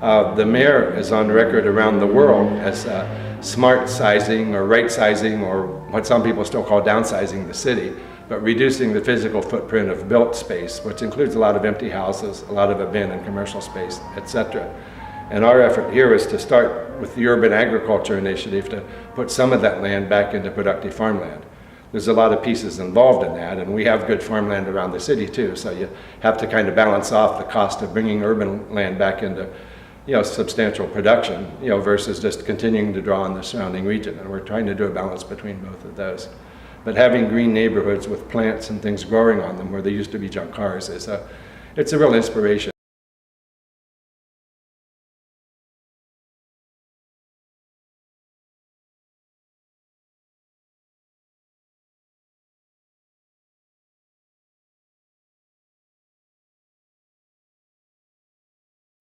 The mayor is on record around the world as smart sizing or right sizing, or what some people still call downsizing the city, but reducing the physical footprint of built space, which includes a lot of empty houses, a lot of abandoned commercial space, etc. And our effort here is to start with the Urban Agriculture Initiative to put some of that land back into productive farmland. There's a lot of pieces involved in that, and we have good farmland around the city too, so you have to kind of balance off the cost of bringing urban land back into substantial production, versus just continuing to draw on the surrounding region. And we're trying to do a balance between both of those. But having green neighborhoods with plants and things growing on them where there used to be junk cars it's a real inspiration.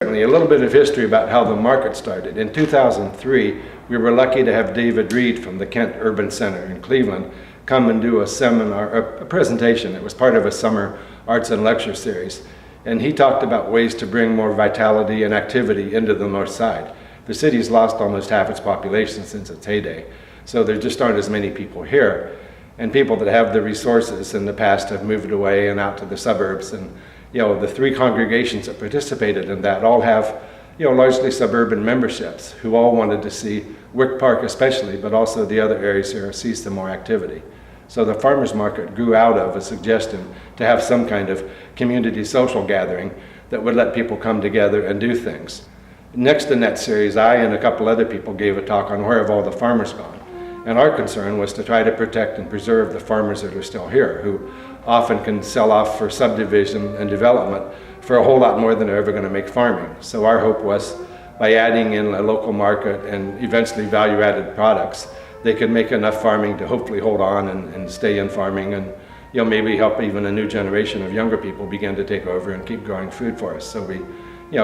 Certainly a little bit of history about how the market started. In 2003, we were lucky to have David Reed from the Kent Urban Center in Cleveland come and do a seminar, a presentation. It was part of a summer arts and lecture series. And he talked about ways to bring more vitality and activity into the north side. The city's lost almost half its population since its heyday, so there just aren't as many people here. And people that have the resources in the past have moved away and out to the suburbs. And the three congregations that participated in that all have largely suburban memberships who all wanted to see Wick Park especially, but also the other areas here, see some more activity. So the farmers market grew out of a suggestion to have some kind of community social gathering that would let people come together and do things. Next in that series, I and a couple other people gave a talk on where have all the farmers gone. And our concern was to try to protect and preserve the farmers that are still here, who often can sell off for subdivision and development for a whole lot more than they're ever going to make farming. So our hope was, by adding in a local market and eventually value-added products, they could make enough farming to hopefully hold on and stay in farming, and maybe help even a new generation of younger people begin to take over and keep growing food for us. So we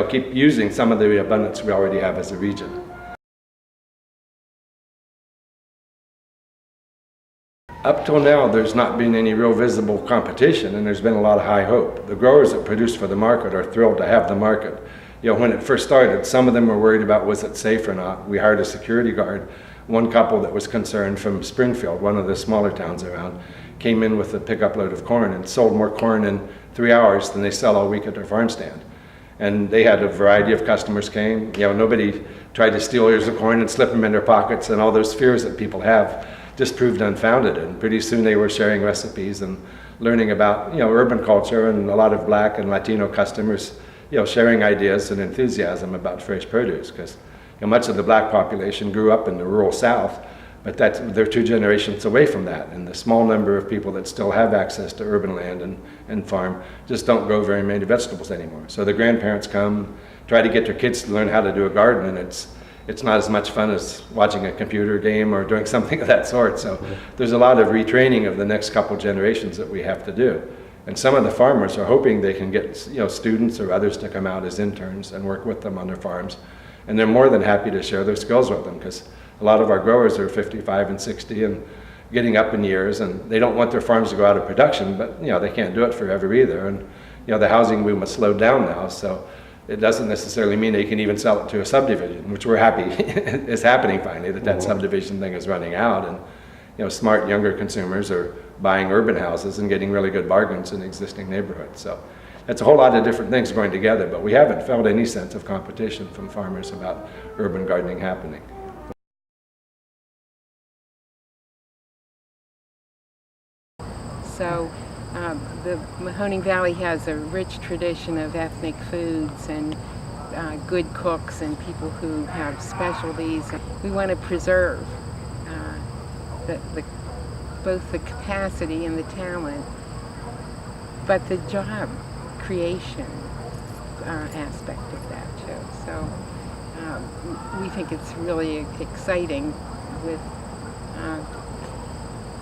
keep using some of the abundance we already have as a region. Up till now, there's not been any real visible competition, and there's been a lot of high hope. The growers that produce for the market are thrilled to have the market. When it first started, some of them were worried about was it safe or not. We hired a security guard. One couple that was concerned from Springfield, one of the smaller towns around, came in with a pickup load of corn and sold more corn in 3 hours than they sell all week at their farm stand. And they had a variety of customers came. Nobody tried to steal ears of corn and slip them in their pockets, and all those fears that people have just proved unfounded. And pretty soon they were sharing recipes and learning about urban culture, and a lot of Black and Latino customers sharing ideas and enthusiasm about fresh produce, because much of the Black population grew up in the rural South, but they're 2 generations away from that, and the small number of people that still have access to urban land and farm just don't grow very many vegetables anymore. So the grandparents come, try to get their kids to learn how to do a garden, and it's not as much fun as watching a computer game or doing something of that sort. So there's a lot of retraining of the next couple generations that we have to do. And some of the farmers are hoping they can get students or others to come out as interns and work with them on their farms. And they're more than happy to share their skills with them, because a lot of our growers are 55 and 60 and getting up in years, and they don't want their farms to go out of production, but they can't do it forever either. And the housing boom has slowed down now, so it doesn't necessarily mean they can even sell it to a subdivision, which we're happy is happening finally, that subdivision thing is running out, and smart younger consumers are buying urban houses and getting really good bargains in existing neighborhoods. So it's a whole lot of different things going together, but we haven't felt any sense of competition from farmers about urban gardening happening. So the Mahoning Valley has a rich tradition of ethnic foods and good cooks and people who have specialties. We want to preserve both the capacity and the talent, but the job creation aspect of that too. So we think it's really exciting with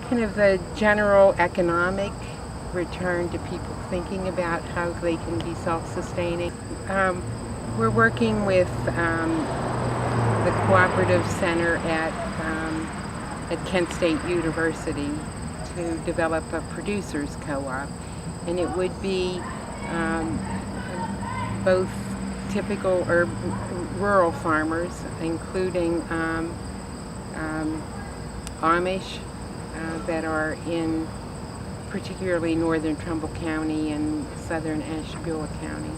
kind of the general economic return to people thinking about how they can be self-sustaining. We're working with the Cooperative Center at Kent State University to develop a producers co-op, and it would be both typical rural farmers, including Amish that are in particularly northern Trumbull County and southern Ashtabula County,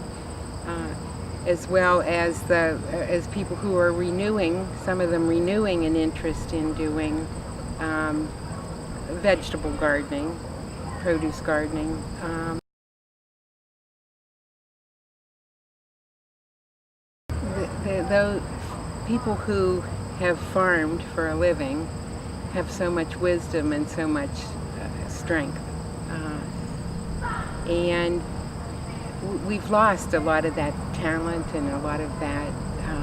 as well as as people who are renewing, some of them renewing an interest in doing vegetable gardening, produce gardening. Those people who have farmed for a living have so much wisdom and so much strength. And we've lost a lot of that talent and a lot of that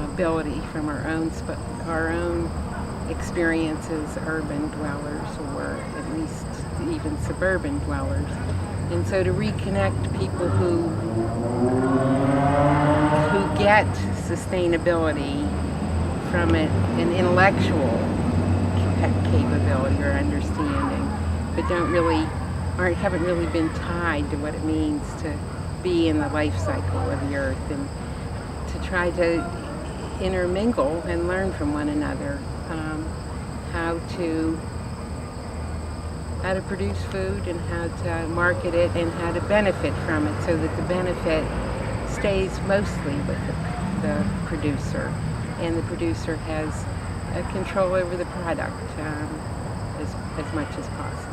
ability from our own experiences, urban dwellers, or at least even suburban dwellers. And so to reconnect people who get sustainability from an intellectual capability or understanding, but haven't really been tied to what it means to be in the life cycle of the earth, and to try to intermingle and learn from one another how to produce food and how to market it and how to benefit from it, so that the benefit stays mostly with the producer, and the producer has control over the product as much as possible.